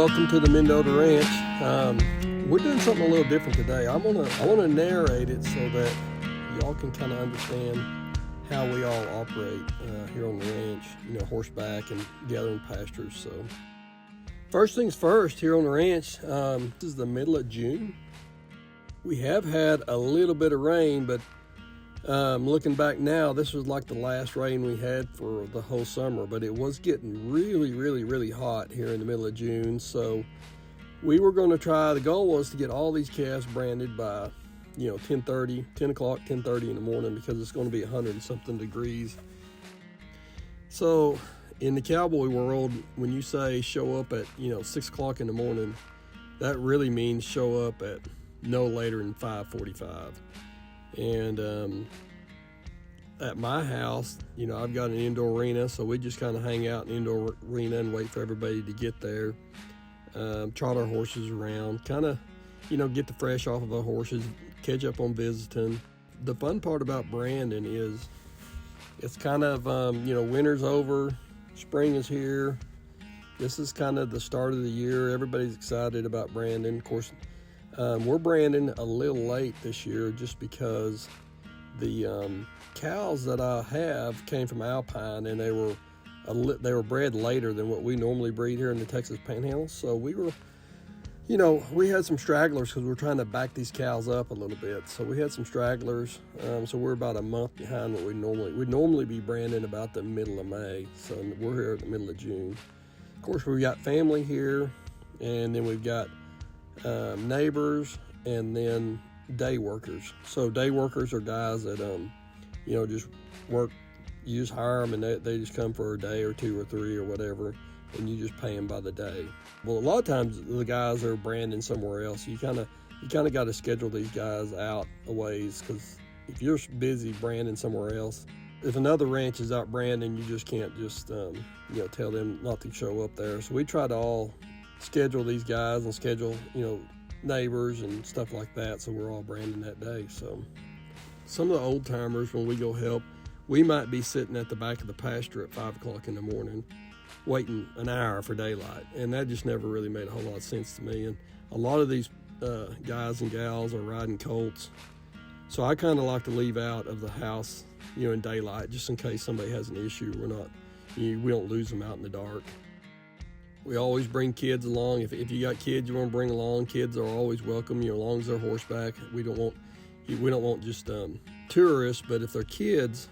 welcome to the Mendota Ranch. We're doing something a little different today. I wanna narrate it so that y'all can kind of understand how we all operate here on the ranch. You know, horseback and gathering pastures. So, first things first, here on the ranch. This is the middle of June. We have had a little bit of rain, but looking back now, this was like the last rain we had for the whole summer, but it was getting really hot here in the middle of June. So we were going to try, the goal was to get all these calves branded by, 10 o'clock, 10:30 in the morning, because it's going to be 100 and something degrees. So in the cowboy world, when you say show up at, 6 o'clock in the morning, that really means show up at no later than 5:45. And at my house, I've got an indoor arena, so we just kind of hang out in the indoor arena and wait for everybody to get there, trot our horses around, kind of, get the fresh off of our horses, catch up on visiting. The fun part about branding is it's kind of, winter's over, spring is here. This is kind of the start of the year. Everybody's excited about branding. Of course, we're branding a little late this year just because the cows that I have came from Alpine, and they were bred later than what we normally breed here in the Texas Panhandle. So we were, we had some stragglers because we're trying to back these cows up a little bit. So we had some stragglers. So we're about a month behind what we'd normally be branding about the middle of May. So we're here at the middle of June. Of course, we've got family here, and then we've got neighbors, and then day workers. So day workers are guys that just work. You just hire them, and they just come for a day or two or three or whatever, and you just pay them by the day. Well, a lot of times the guys are branding somewhere else. You kind of got to schedule these guys out a ways, because if you're busy branding somewhere else, if another ranch is out branding, you just can't just tell them not to show up there. So we try to all schedule these guys and schedule neighbors and stuff like that, so we're all branding that day. So some of the old timers, when we go help, we might be sitting at the back of the pasture at 5 o'clock in the morning waiting an hour for daylight, and that just never really made a whole lot of sense to me. And a lot of these guys and gals are riding colts, so I kind of like to leave out of the house in daylight, just in case somebody has an issue. We don't lose them out in the dark. We always bring kids along. If you got kids you want to bring along, kids are always welcome, as long as they're horseback. We don't want just tourists, but if they're kids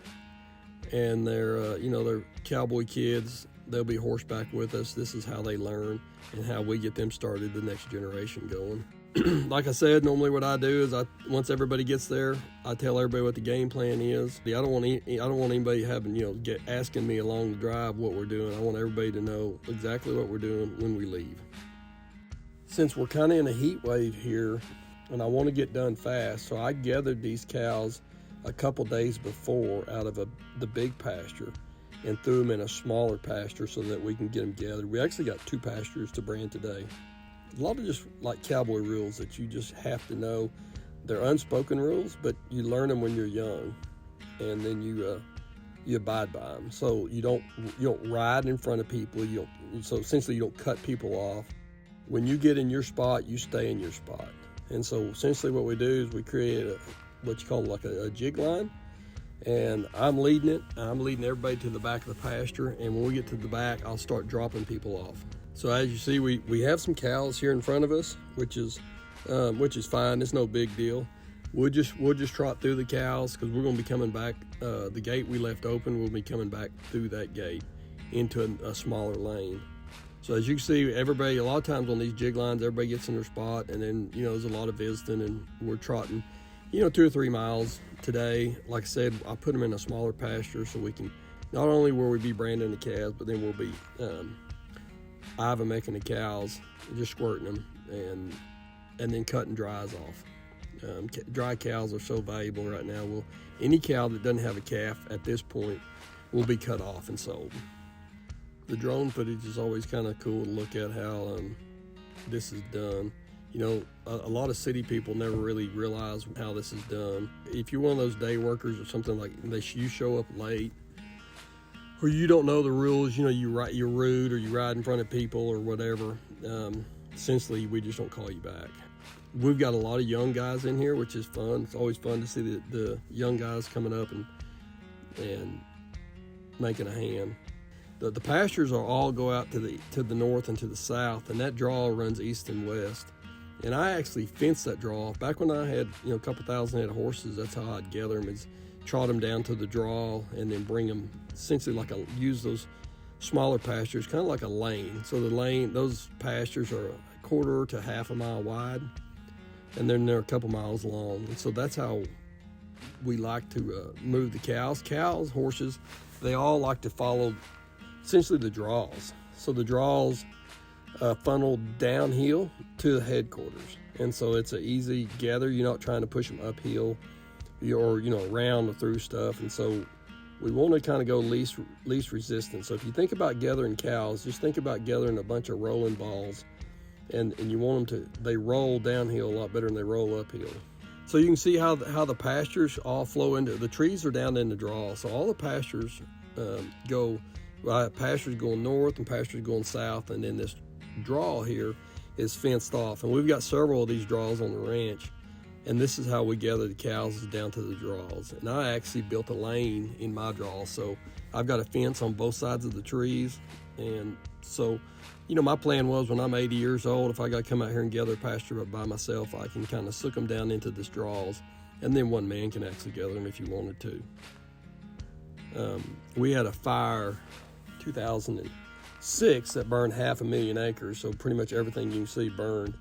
and they're cowboy kids, they'll be horseback with us. This is how they learn and how we get them started, the next generation going. Like I said, normally what I do is once everybody gets there, I tell everybody what the game plan is. I don't want anybody having asking me along the drive what we're doing. I want everybody to know exactly what we're doing when we leave. Since we're kind of in a heat wave here, and I want to get done fast, so I gathered these cows a couple days before out of the big pasture and threw them in a smaller pasture so that we can get them gathered. We actually got 2 pastures to brand today. A lot of just like cowboy rules that you just have to know. They're unspoken rules, but you learn them when you're young, and then you abide by them. So you don't ride in front of people. So essentially you don't cut people off. When you get in your spot, you stay in your spot. And so essentially what we do is we create what you call like a jig line, and I'm leading it. I'm leading everybody to the back of the pasture, and when we get to the back, I'll start dropping people off. So as you see, we have some cows here in front of us, which is fine. It's no big deal. We'll just trot through the cows, because we're going to be coming back. The gate we left open, we'll be coming back through that gate into a smaller lane. So as you can see, everybody, a lot of times on these jig lines, everybody gets in their spot, and then there's a lot of visiting, and we're trotting 2 or 3 miles today. Like I said, I put them in a smaller pasture so we can, not only will we be branding the calves, but then we'll be making the cows, just squirting them, and then cutting dries off. Dry cows are so valuable right now. Any cow that doesn't have a calf at this point will be cut off and sold. The drone footage is always kind of cool to look at how this is done. A lot of city people never really realize how this is done. If you're one of those day workers or something, like you show up late, or you don't know the rules, you're rude, or you ride in front of people or whatever, essentially we just don't call you back. We've got a lot of young guys in here, which is fun. It's always fun to see the young guys coming up and making a hand. The pastures are all go out to the north and to the south, and that draw runs east and west. And I actually fenced that draw off. Back when I had a couple thousand head of horses, that's how I'd gather them, is trot them down to the draw and then bring them essentially use those smaller pastures, kind of like a lane. So those pastures are a quarter to half a mile wide, and then they're a couple miles long. And so that's how we like to move the cows. Cows, horses, they all like to follow essentially the draws. So the draws funnel downhill to the headquarters, and so it's an easy gather. You're not trying to push them uphill or around or through stuff. And so we want to kind of go least resistance. So if you think about gathering cows, just think about gathering a bunch of rolling balls, and you want them they roll downhill a lot better than they roll uphill. So you can see how the pastures all flow into the trees are down in the draw. So all the pastures pastures going north and pastures going south, and then this draw here is fenced off. And we've got several of these draws on the ranch, and this is how we gather the cows, is down to the draws. And I actually built a lane in my draw, so I've got a fence on both sides of the trees. And so my plan was, when I'm 80 years old, if I got to come out here and gather pasture by myself, I can kind of sook them down into this draws, and then one man can actually gather them if you wanted to. We had a fire 2006 that burned 500,000 acres, so pretty much everything you can see burned,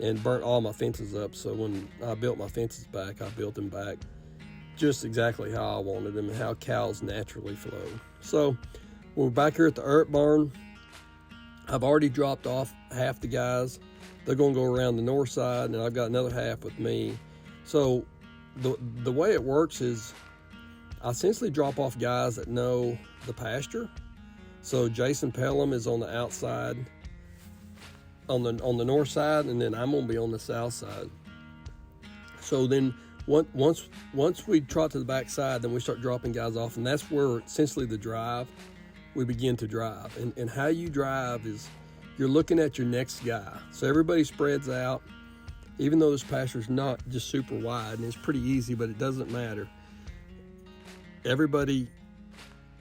and burnt all my fences up. So when I built my fences back, I built them back just exactly how I wanted them and how cows naturally flow. So we're back here at the earth barn. I've already dropped off half the guys. They're going to go around the north side, and I've got another half with me. So the way it works is I essentially drop off guys that know the pasture. So Jason Pelham is on the outside, on the north side, and then I'm going to be on the south side. So then once we trot to the back side, then we start dropping guys off, and that's where essentially we begin to drive. And how you drive is you're looking at your next guy. So everybody spreads out, even though this pasture's not just super wide, and it's pretty easy, but it doesn't matter. Everybody,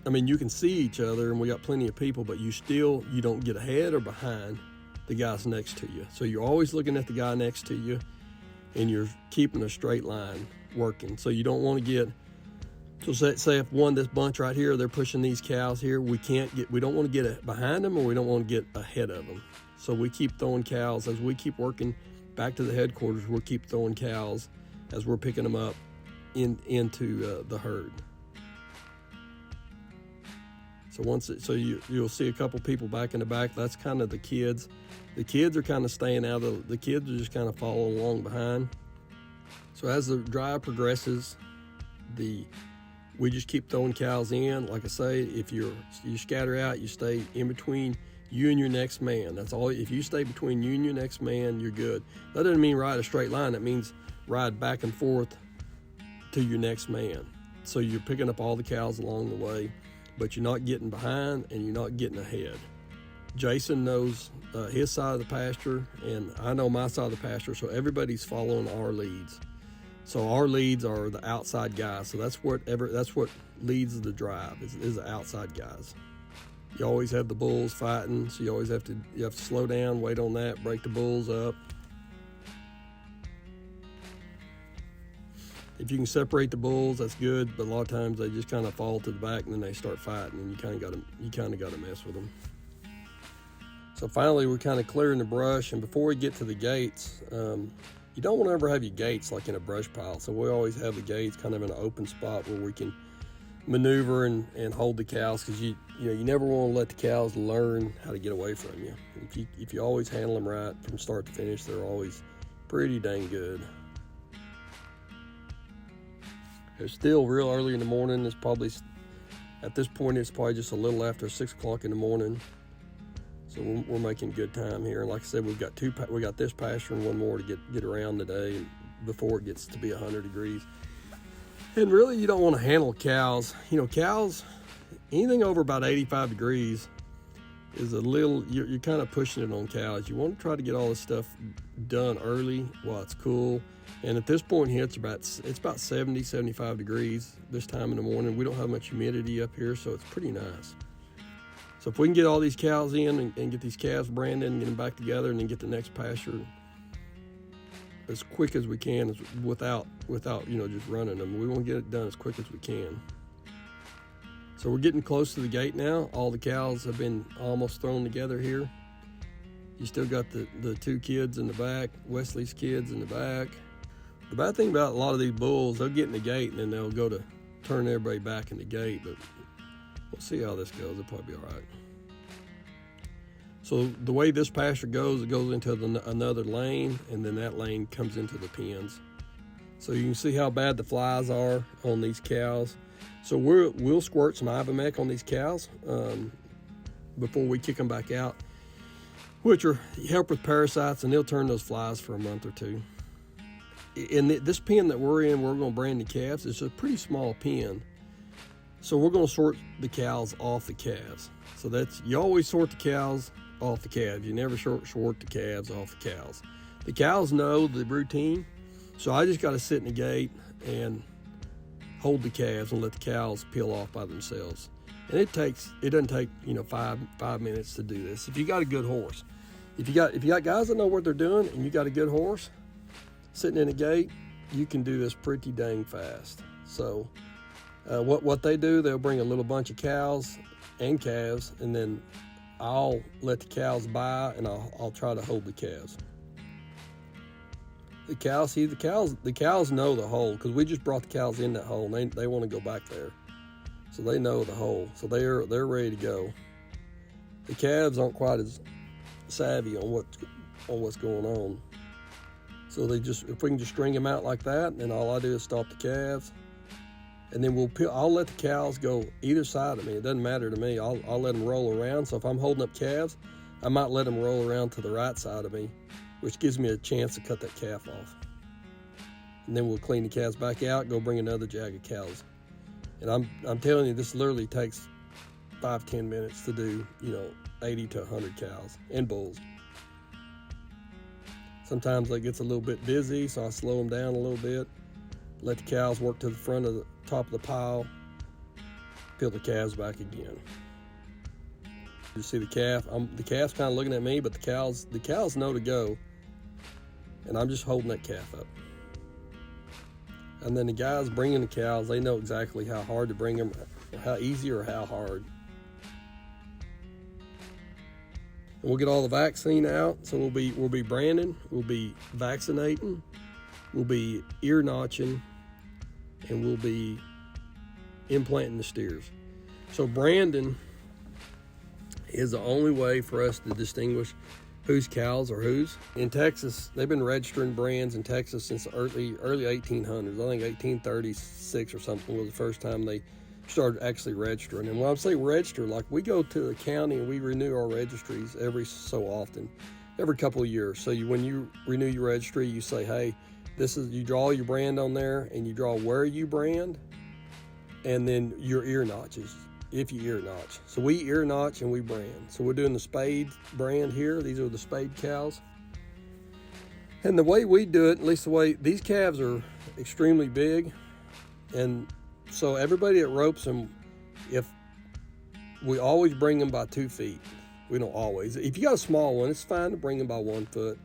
you can see each other, and we got plenty of people, but you don't get ahead or behind the guys next to you. So you're always looking at the guy next to you, and you're keeping a straight line working. So you don't want to get, so say if this bunch right here, they're pushing these cows here, we don't want to get behind them, or we don't want to get ahead of them. So we keep throwing cows as we keep working back to the headquarters. We'll keep throwing cows as we're picking them up into the herd. So you'll see a couple people back in the back. That's kind of the kids. The kids are kind of staying out of the kids are just kind of following along behind. So as the drive progresses, we just keep throwing cows in. Like I say, if you scatter out, you stay in between you and your next man. That's all. If you stay between you and your next man, you're good. That doesn't mean ride a straight line. That means ride back and forth to your next man. So you're picking up all the cows along the way, but you're not getting behind and you're not getting ahead. Jason knows his side of the pasture, and I know my side of the pasture, so everybody's following our leads. So our leads are the outside guys. So that's what leads the drive is the outside guys. You always have the bulls fighting, so you always have to slow down, wait on that, break the bulls up. If you can separate the bulls, that's good, but a lot of times they just kind of fall to the back and then they start fighting, and you kind of got to mess with them. So finally, we're kind of clearing the brush, and before we get to the gates, you don't want to ever have your gates like in a brush pile. So we always have the gates kind of in an open spot where we can maneuver and hold the cows, because you never want to let the cows learn how to get away from you. If you always handle them right from start to finish, they're always pretty dang good. It's still real early in the morning. At this point, it's probably just a little after 6 o'clock in the morning. So we're making good time here. And like I said, we got this pasture and one more to get around today before it gets to be 100 degrees. And really, you don't want to handle cows. Cows, anything over about 85 degrees, is a little, you're kind of pushing it on cows. You want to try to get all this stuff done early while it's cool. And at this point here, it's about 70, 75 degrees this time in the morning. We don't have much humidity up here, so it's pretty nice. So if we can get all these cows in and get these calves branded and get them back together and then get the next pasture as quick as we can, without just running them. We want to get it done as quick as we can. So we're getting close to the gate now. All the cows have been almost thrown together here. You still got the two kids in the back, Wesley's kids in the back. The bad thing about a lot of these bulls, they'll get in the gate and then they'll go to turn everybody back in the gate, but we'll see how this goes. It'll probably be all right. So the way this pasture goes, it goes into another lane, and then that lane comes into the pens. So you can see how bad the flies are on these cows. So we'll squirt some Ivomec on these cows before we kick them back out, which are help with parasites, and they'll turn those flies for a month or two. In this pen that we're in, we're going to brand the calves. It's a pretty small pen. So we're going to sort the cows off the calves. So you always sort the cows off the calves. You never sort the calves off the cows. The cows know the routine, so I just got to sit in the gate and hold the calves and let the cows peel off by themselves. And it doesn't take 5 minutes to do this. If you got a good horse, if you got guys that know what they're doing and you got a good horse sitting in the gate, you can do this pretty dang fast. So what they do, they'll bring a little bunch of cows and calves, and then I'll let the cows by, and I'll try to hold the calves. The cows know the hole, because we just brought the cows in that hole, and they want to go back there. So they know the hole, so they're ready to go. The calves aren't quite as savvy on what's going on. So if we can just string them out like that, then all I do is stop the calves. And then I'll let the cows go either side of me. It doesn't matter to me. I'll let them roll around. So if I'm holding up calves, I might let them roll around to the right side of me, which gives me a chance to cut that calf off. And then we'll clean the calves back out, go bring another jag of cows. And I'm telling you, this literally takes 5-10 minutes to do, 80 to 100 cows and bulls. Sometimes it gets a little bit busy, so I slow them down a little bit. Let the cows work to the front of the top of the pile, peel the calves back again. You see the calf? The calf's kind of looking at me, but the cows know to go, and I'm just holding that calf up. And then the guys bringing the cows, they know exactly how hard to bring them, or how easy or how hard. And we'll get all the vaccine out, so we'll be branding, we'll be vaccinating, we'll be ear notching, and we'll be implanting the steers. So branding is the only way for us to distinguish whose cows are whose. In Texas, they've been registering brands in Texas since the early 1800s. I think 1836 or something was the first time they started actually registering. And when I say register, like we go to the county and we renew our registries every so often, every couple of years. So when you renew your registry, you say, hey, you draw your brand on there, and you draw where you brand, and then your ear notches, if you ear notch. So we ear notch and we brand. So we're doing the spade brand here. These are the spade cows. And the way we do it, at least the way, these calves are extremely big. And so everybody that ropes them, if we always bring them by 2 feet. We don't always. If you got a small one, it's fine to bring them by 1 foot.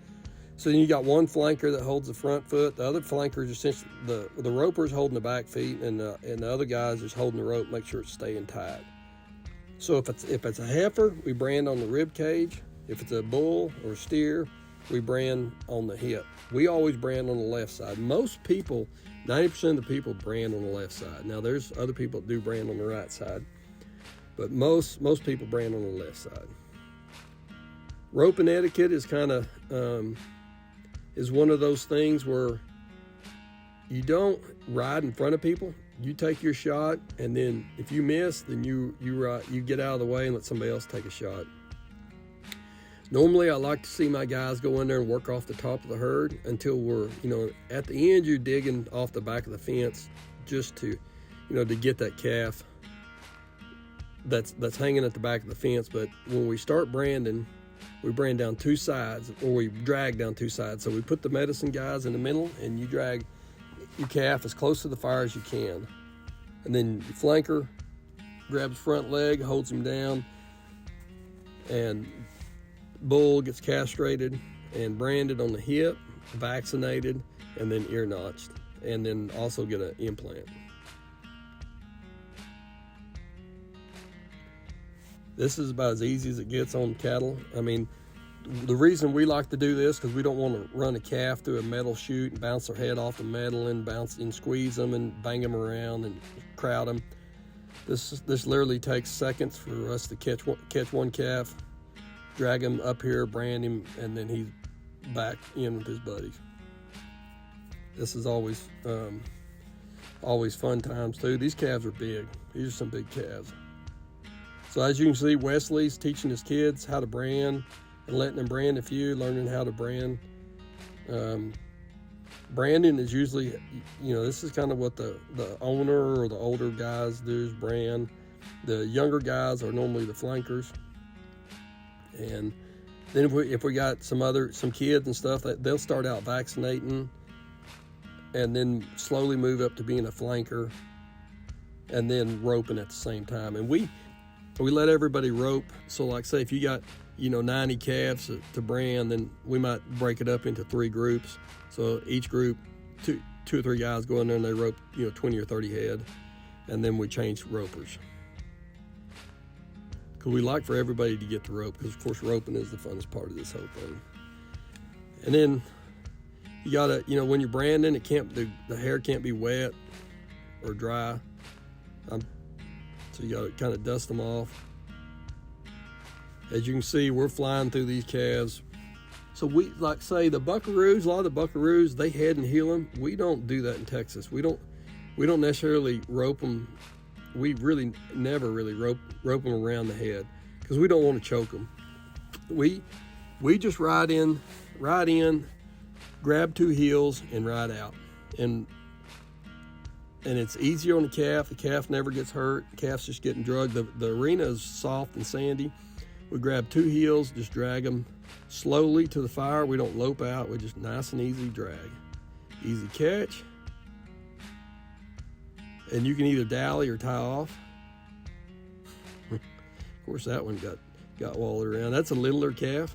So then you got one flanker that holds the front foot. The other flanker is essentially the roper's holding the back feet, and the other guy's just holding the rope, make sure it's staying tight. So if it's a heifer, we brand on the rib cage. If it's a bull or steer, we brand on the hip. We always brand on the left side. Most people, 90% of the people brand on the left side. Now there's other people that do brand on the right side, but most people brand on the left side. Roping etiquette is kind of is one of those things where you don't ride in front of people. You take your shot, and then if you miss, then you get out of the way and let somebody else take a shot. Normally, I like to see my guys go in there and work off the top of the herd until we're, at the end, you're digging off the back of the fence just to, to get that calf that's hanging at the back of the fence. But when we start branding, we brand down two sides, or we drag down two sides. So we put the medicine guys in the middle, and you drag your calf as close to the fire as you can. And then your flanker grabs front leg, holds him down, and bull gets castrated and branded on the hip, vaccinated, and then ear notched, and then also get an implant. This is about as easy as it gets on cattle. I mean, the reason we like to do this, because we don't want to run a calf through a metal chute and bounce their head off the metal and bounce and squeeze them and bang them around and crowd them. This literally takes seconds for us to catch one calf, drag him up here, brand him, and then he's back in with his buddies. This is always fun times too. These calves are big. These are some big calves. So as you can see, Wesley's teaching his kids how to brand and letting them brand a few, learning how to brand. Branding is usually, this is kind of what the owner or the older guys do, is brand. The younger guys are normally the flankers. And then if we got some kids and stuff, they'll start out vaccinating and then slowly move up to being a flanker and then roping at the same time. And we let everybody rope. So like say if you got 90 calves to brand, then we might break it up into 3 groups. So each group, two or three guys go in there and they rope 20 or 30 head, and then we change ropers. Because we like for everybody to get the rope, because of course roping is the funnest part of this whole thing. And then you gotta, when you're branding, the hair can't be wet or dry. So you gotta kind of dust them off. As you can see, we're flying through these calves. So we, like say the buckaroos, a lot of the buckaroos, they head and heel them. We don't do that in Texas. We don't necessarily rope them. We really never really rope them around the head, because we don't want to choke them. We just ride in, grab 2 heels and ride out. And it's easier on the calf. The calf never gets hurt. The calf's just getting drugged. The arena is soft and sandy. We grab 2 heels, just drag them slowly to the fire. We don't lope out. We just nice and easy drag. Easy catch. And you can either dally or tie off. Of course, that one got walled around. That's a littler calf.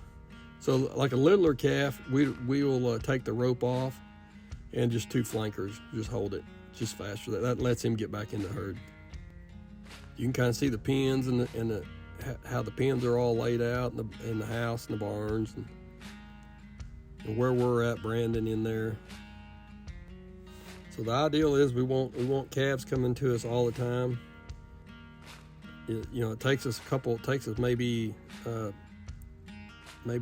So like a littler calf, we will take the rope off and just 2 flankers, just hold it. Just faster. That lets him get back in the herd. You can kind of see the pens and how the pens are all laid out in the house and the barns, and where we're at branding in there. So the ideal is we want calves coming to us all the time. It takes us maybe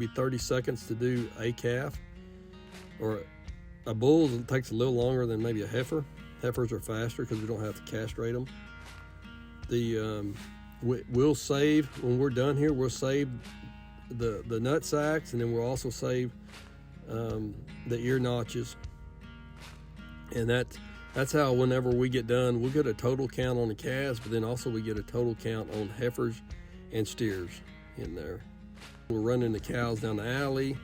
30 seconds to do a calf, or a bull takes a little longer than maybe a heifer. Heifers are faster because we don't have to castrate them. We'll save, when we're done here, we'll save the nut sacks, and then we'll also save the ear notches. And that's how whenever we get done, we'll get a total count on the calves, but then also we get a total count on heifers and steers in there. We're running the cows down the alley,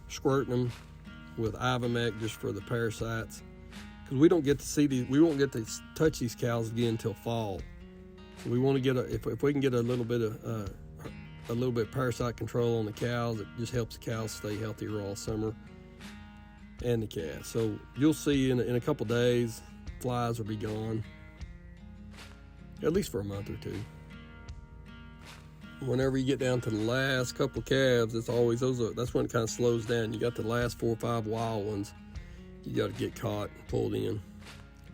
squirting them with Ivomec just for the parasites. Because we don't get to see these, we won't get to touch these cows again until fall. So we want to get if we can get a little bit parasite control on the cows, it just helps the cows stay healthier all summer, and the calves. So you'll see in a couple days, flies will be gone, at least for a month or 2. Whenever you get down to the last couple calves, it's always that's when it kind of slows down. You got the last 4 or 5 wild ones. You got to get caught and pulled in.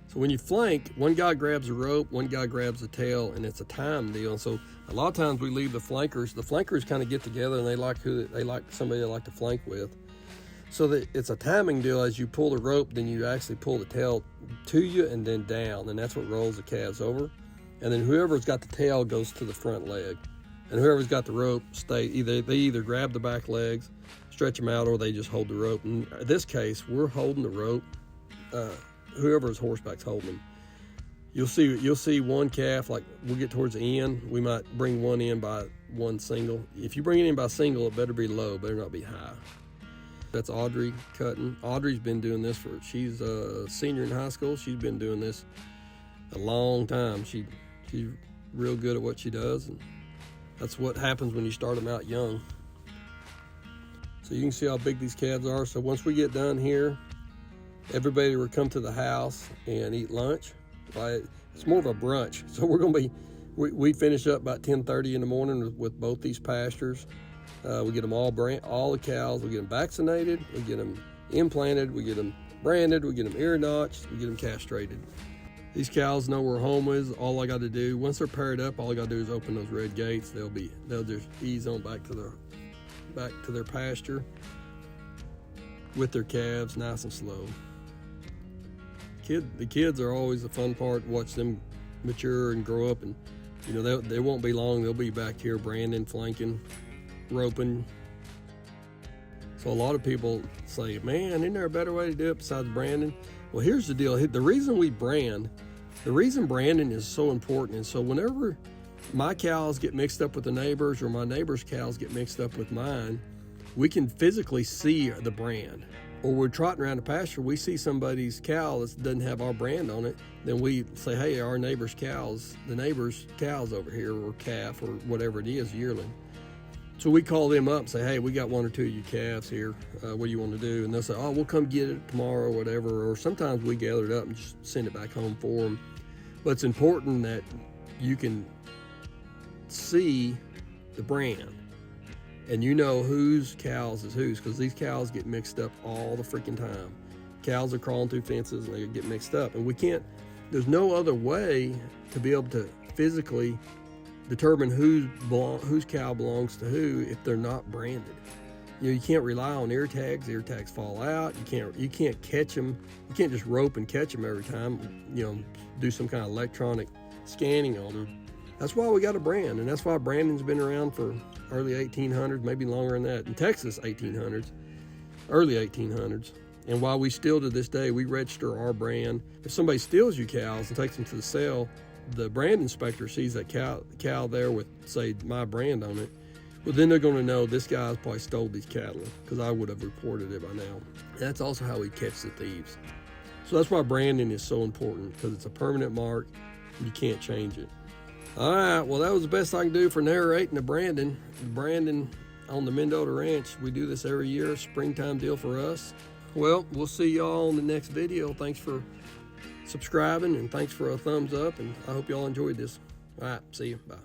So when you flank, one guy grabs a rope, one guy grabs the tail, and it's a time deal. And so a lot of times we leave the flankers. The flankers kind of get together, and they like somebody they like to flank with. So that it's a timing deal. As you pull the rope, then you actually pull the tail to you and then down, and that's what rolls the calves over. And then whoever's got the tail goes to the front leg, and whoever's got the rope they either grab the back legs, stretch them out, or they just hold the rope. And in this case, we're holding the rope. Whoever's horseback's holding them. You'll see one calf, like we'll get towards the end, we might bring one in by one single. If you bring it in by single, it better be low, better not be high. That's Audrey cutting. Audrey's been doing this she's a senior in high school. She's been doing this a long time. She's real good at what she does, and that's what happens when you start them out young. So you can see how big these calves are. So once we get done here, everybody will come to the house and eat lunch. Right? It's more of a brunch. So we finish up about 10:30 in the morning with both these pastures. We get them all the cows. We get them vaccinated. We get them implanted. We get them branded. We get them ear notched. We get them castrated. These cows know where home is. All I got to do, once they're paired up, all I got to do is open those red gates. They'll just ease on back to their pasture with their calves, nice and slow. The kids are always the fun part. Watch them mature and grow up, and they won't be long. They'll be back here branding, flanking, roping. So a lot of people say, man, isn't there a better way to do it besides branding? Well, here's the deal. The reason branding is so important, and so whenever my cows get mixed up with the neighbors or my neighbors' cows get mixed up with mine, we can physically see the brand. Or we're trotting around the pasture, we see somebody's cow that doesn't have our brand on it, then we say, hey, the neighbor's cows over here, or calf, or whatever it is, yearling. So we call them up and say, hey, we got one or two of you calves here. What do you want to do? And they'll say, oh, we'll come get it tomorrow or whatever. Or sometimes we gather it up and just send it back home for them. But it's important that you can see the brand. And you know whose cows is whose, because these cows get mixed up all the freaking time. Cows are crawling through fences and they get mixed up. And there's no other way to be able to physically determine whose cow belongs to who if they're not branded. You can't rely on ear tags. Ear tags fall out. You can't catch them. You can't just rope and catch them every time. Do some kind of electronic scanning on them. That's why we got a brand, and that's why branding's been around for early 1800s, maybe longer than that. In Texas, 1800s, early 1800s. And why we still to this day, we register our brand. If somebody steals your cows and takes them to the sale, the brand inspector sees that cow there with, say, my brand on it. Well, then they're going to know this guy's probably stole these cattle, because I would have reported it by now. And that's also how we catch the thieves. So that's why branding is so important, because it's a permanent mark. You can't change it. All right, well, that was the best I can do for narrating the branding. The branding on the Mendota Ranch. We do this every year, springtime deal for us. Well, we'll see y'all in the next video. Thanks for subscribing, and thanks for a thumbs up, and I hope y'all enjoyed this. All right, see you. Bye.